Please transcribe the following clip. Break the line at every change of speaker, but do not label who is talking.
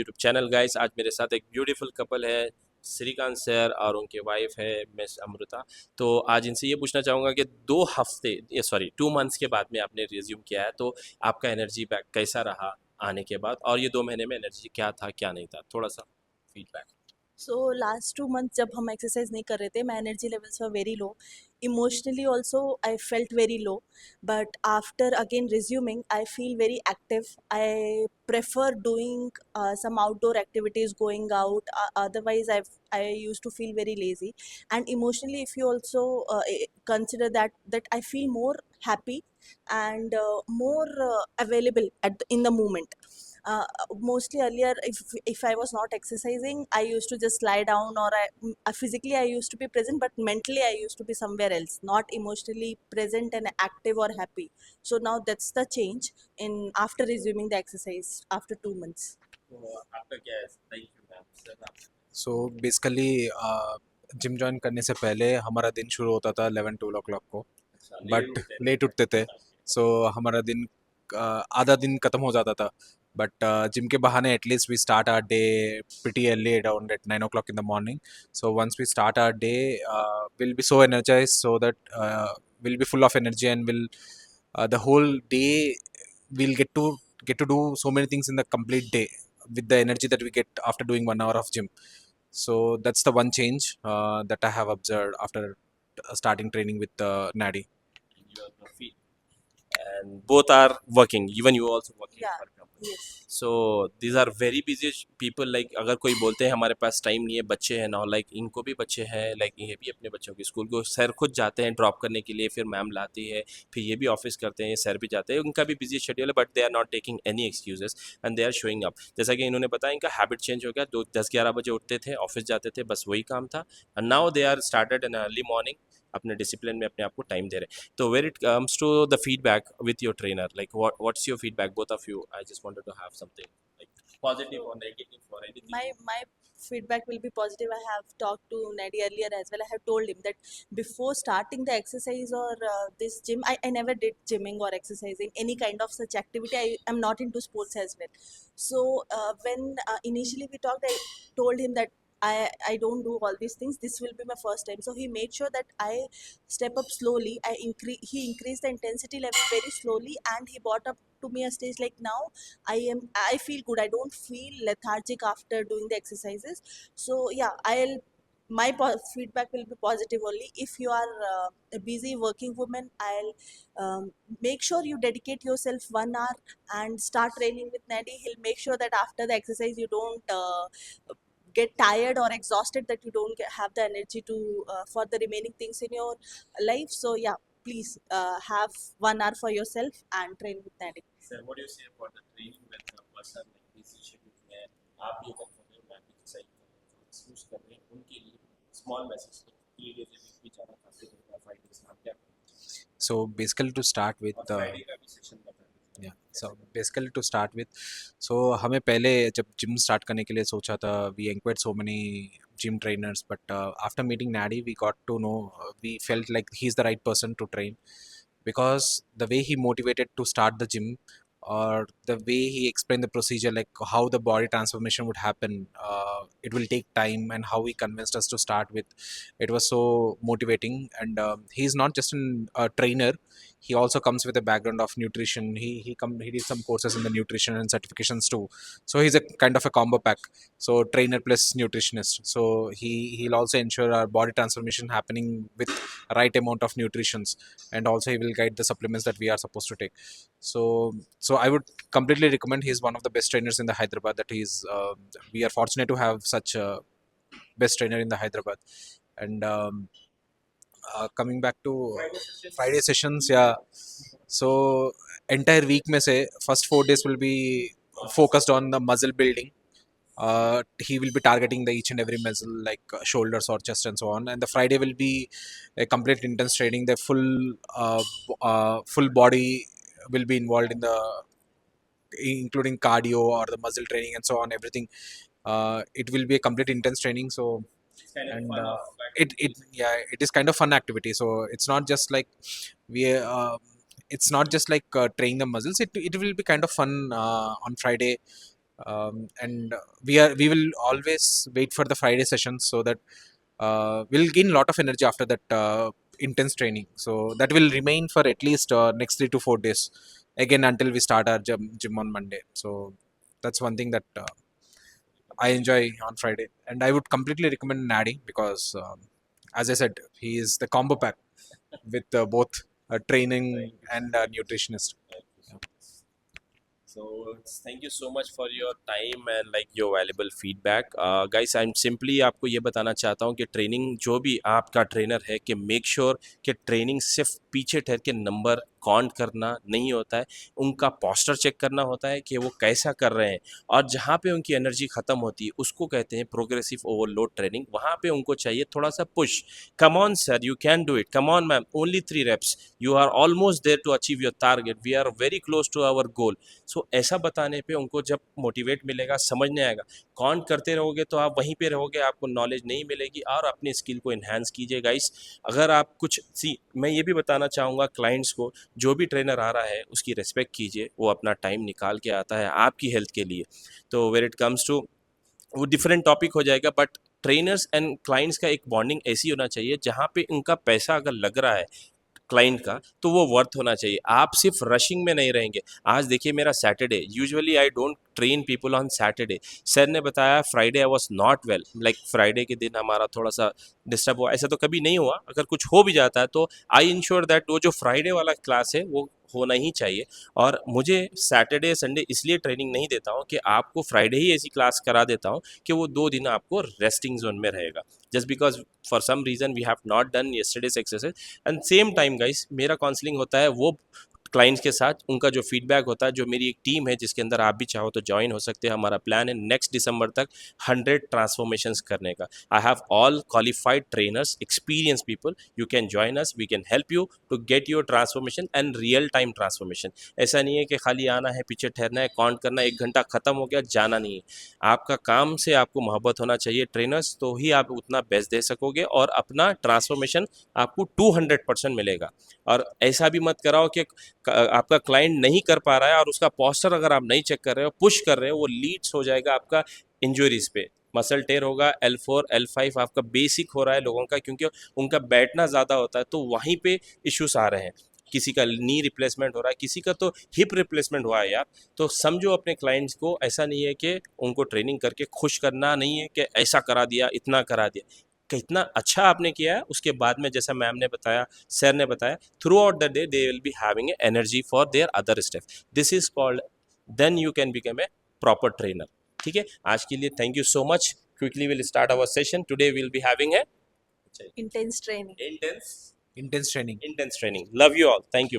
YouTube channel guys. आज मेरे साथ एक ब्यूटीफुल कपल है, श्रीकांत सर और उनके वाइफ है मिस अमृता। तो आज इनसे ये पूछना चाहूँगा कि 2 मंथ्स के बाद में आपने रिज्यूम किया है, तो आपका एनर्जी बैक कैसा रहा आने के बाद, और ये 2 महीने में एनर्जी क्या था क्या नहीं था, थोड़ा सा फीडबैक।
सो लास्ट 2 मंथ जब हम एक्सरसाइज नहीं कर रहे थे, my energy levels were very low. Emotionally also I felt very low. But after again resuming I feel very active. I prefer doing some outdoor activities, going out. Otherwise I used to feel very lazy. And emotionally, if you also consider that I feel more happy and more available in the moment. Mostly earlier, if I was not exercising, I used to just lie down, or physically I used to be present, but mentally I used to be somewhere else, not emotionally present and active or happy. So now that's the change in after resuming the exercise after 2 months.
तो आपका क्या है? Thank you ma'am sir.
So basically gym join करने से पहले हमारा दिन शुरू होता था 11-12 o'clock को, बट लेट उठते थे. सो हमारा दिन आधा दिन ख़त्म हो जाता था. बट जिम के बहाने at least we start our day pretty early around eight 9 o'clock in the morning. So once we start our day will be so energise, so that will be full of energy and will the whole day we'll get to do so many things in the complete day with the energy that we get after doing 1 hour of gym. So that's the one change that I have observed after starting training with Nadi.
your feet and both are working, even you also working
Yeah.
for company.
Yes.
So these are very busy people. like अगर कोई बोलते हैं हमारे पास time नहीं है, बच्चे हैं ना, लाइक इनको भी बच्चे हैं, लाइक ये भी अपने बच्चों के स्कूल को सर खुद जाते हैं ड्रॉप करने के लिए, फिर मैम लाती है, फिर ये भी ऑफिस करते हैं, सर भी जाते हैं, उनका भी बिजी शेड्यूल है, but they are not taking any excuses and they are showing up. जैसा कि इन्होंने बताया, इनका हैबिट चेंज हो गया. 10-11 बजे उठते थे, ऑफिस जाते थे, बस वही काम था. And now they are started in early morning, अपने डिसिप्लिन में अपने आप को टाइम दे रहे हैं. So when it comes to the feedback with your trainer, like what's your feedback, both of you? I just wanted to have something like positive or negative for anything.
My feedback will be positive. I have talked to Nadi earlier as well. I have told him that before starting the exercise or this gym, I never did gymming or exercising, any kind of such activity. I am not into sports as well. So when initially we talked, I told him that I don't do all these things. This will be my first time. So he made sure that I step up slowly. He increased the intensity level very slowly, and he brought up to me a stage like now I feel good. I don't feel lethargic after doing the exercises. So yeah, my feedback will be positive only. If you are a busy working woman, I'll make sure you dedicate yourself 1 hour and start training with Nadi. He'll make sure that after the exercise you don't get tired or exhausted, that you don't have the energy to for the remaining things in your life. So yeah, please have 1 hour for yourself and train with Nadi.
Sir, what do you say about the training with the person like busy schedule में आप ये कर रहे हो, मैं भी exercise कर रहा हूँ, एक्सक्यूज कर रहे हैं, उनके लिए स्मॉल मैसेज 3 डेज भी ज़्यादा खाते हैं, 5 डेज आप क्या करें?
So basically to start with
और फ्राइडे का भी सेशन बता दीजिए.
yeah, so basically to start with, so हमें पहले जब जिम स्टार्ट करने के लिए सोचा था, we inquired so many gym trainers, but after meeting Nadi we got to know, we felt like he's the right person to train, because the way he motivated to start the gym, or the way he explained the procedure, like how the body transformation would happen, it will take time, and how he convinced us to start with, it was so motivating. And he's not just a trainer, he also comes with a background of nutrition. He did some courses in the nutrition and certifications too, so he's a kind of a combo pack. So trainer plus nutritionist, so he'll also ensure our body transformation happening with right amount of nutritions, and also he will guide the supplements that we are supposed to take. So I would completely recommend. He's one of the best trainers in the Hyderabad. That he's we are fortunate to have such a best trainer in the Hyderabad. And coming back to Friday sessions, yeah. So entire week में से first 4 days will be focused on the muscle building. He will be targeting the each and every muscle, like shoulders or chest and so on. And the Friday will be a complete intense training. The full body will be involved in the, including cardio or the muscle training and so on. Everything. It will be a complete intense training. So
It's kind of
and
fun of
it yeah, it is kind of fun activity. So it's not just like we. It's not just like training the muscles. It will be kind of fun on Friday. and we will always wait for the Friday sessions so that we'll gain a lot of energy after that intense training. So that will remain for at least next 3 to 4 days again until we start our gym on Monday. So that's one thing that I enjoy on Friday, and I would completely recommend Nadi because, as I said, he is the combo pack with both training and nutritionist.
So thank you so much for your time and like your valuable feedback. Guys, I'm simply आपको ये बताना चाहता हूँ कि training जो भी आपका trainer है कि मेक श्योर कि ट्रेनिंग सिर्फ पीछे ठहर के नंबर काउंट करना नहीं होता है, उनका पोस्टर चेक करना होता है कि वो कैसा कर रहे हैं, और जहाँ पे उनकी एनर्जी ख़त्म होती है उसको कहते हैं प्रोग्रेसिव ओवरलोड ट्रेनिंग। वहाँ पे उनको चाहिए थोड़ा सा push. Come on sir, you can do it, come on ma'am, only 3 reps, you are almost there to achieve your target, we are very close to our goal. So ऐसा बताने पे उनको जब मोटिवेट मिलेगा, समझने आएगा। काउंट करते रहोगे तो आप वहीं पे रहोगे, आपको नॉलेज नहीं मिलेगी, और अपनी स्किल को इन्हांस कीजिए गाइस। अगर आप कुछ मैं ये भी बताना चाहूँगा क्लाइंट्स को, जो भी ट्रेनर आ रहा है उसकी रिस्पेक्ट कीजिए, वो अपना टाइम निकाल के आता है आपकी हेल्थ के लिए। तो वेयर इट कम्स टू, वो डिफरेंट टॉपिक हो जाएगा, बट ट्रेनर्स एंड क्लाइंट्स का एक बॉन्डिंग ऐसी होना चाहिए जहाँ पे उनका पैसा अगर लग रहा है क्लाइंट का तो वो वर्थ होना चाहिए। आप सिर्फ रशिंग में नहीं रहेंगे। आज देखिए मेरा Saturday, usually I don't train people on Saturday. Sir ने बताया Friday I was not well, like Friday के दिन हमारा थोड़ा सा डिस्टर्ब हुआ। ऐसा तो कभी नहीं हुआ, अगर कुछ हो भी जाता है तो आई इंश्योर दैट वो जो फ्राइडे वाला क्लास है वो होना ही चाहिए। और मुझे सैटरडे संडे इसलिए ट्रेनिंग नहीं देता हूँ कि आपको फ्राइडे ही ऐसी क्लास करा देता हूँ कि वो 2 दिन आपको रेस्टिंग जोन में रहेगा, just because for some reason we have not done yesterday's exercise. And same time guys, मेरा काउंसलिंग होता है वो क्लाइंट्स के साथ, उनका जो फीडबैक होता है, जो मेरी एक टीम है जिसके अंदर आप भी चाहो तो ज्वाइन हो सकते हैं। हमारा प्लान है नेक्स्ट दिसंबर तक 100 ट्रांसफॉर्मेशंस करने का। I have all qualified trainers, experience people, you can join us, we can help you to get your transformation and real time transformation. ऐसा नहीं है कि खाली आना है, पीछे ठहरना है, काउंट करना है, 1 घंटा खत्म हो गया, जाना नहीं है। आपका काम से आपको मोहब्बत होना चाहिए ट्रेनर्स, तो ही आप उतना बेस्ट दे सकोगे और अपना ट्रांसफॉर्मेशन आपको 200% मिलेगा। और ऐसा भी मत कराओ कि आपका क्लाइंट नहीं कर पा रहा है और उसका पोस्टर अगर आप नहीं चेक कर रहे हो, पुश कर रहे हो, वो लीड्स हो जाएगा आपका इंजरीज पे। मसल टेयर होगा, L4 L5 आपका बेसिक हो रहा है लोगों का, क्योंकि उनका बैठना ज़्यादा होता है, तो वहीं पे इश्यूज आ रहे हैं। किसी का नी रिप्लेसमेंट हो रहा है, किसी का तो हिप रिप्लेसमेंट हुआ है यार। तो समझो अपने क्लाइंट्स को, ऐसा नहीं है कि उनको ट्रेनिंग करके खुश करना नहीं है कि ऐसा करा दिया, इतना करा दिया। कितना अच्छा आपने किया है, उसके बाद में जैसा मैम ने बताया, सर ने बताया, throughout the day they will be having energy for their other step. This is called, then you can become a proper trainer. ठीक है, आज के लिए thank you so much. Quickly will start our session. Today will be having a
Intense training.
intense
Intense training.
intense training. Love you all. Thank you, ma'am.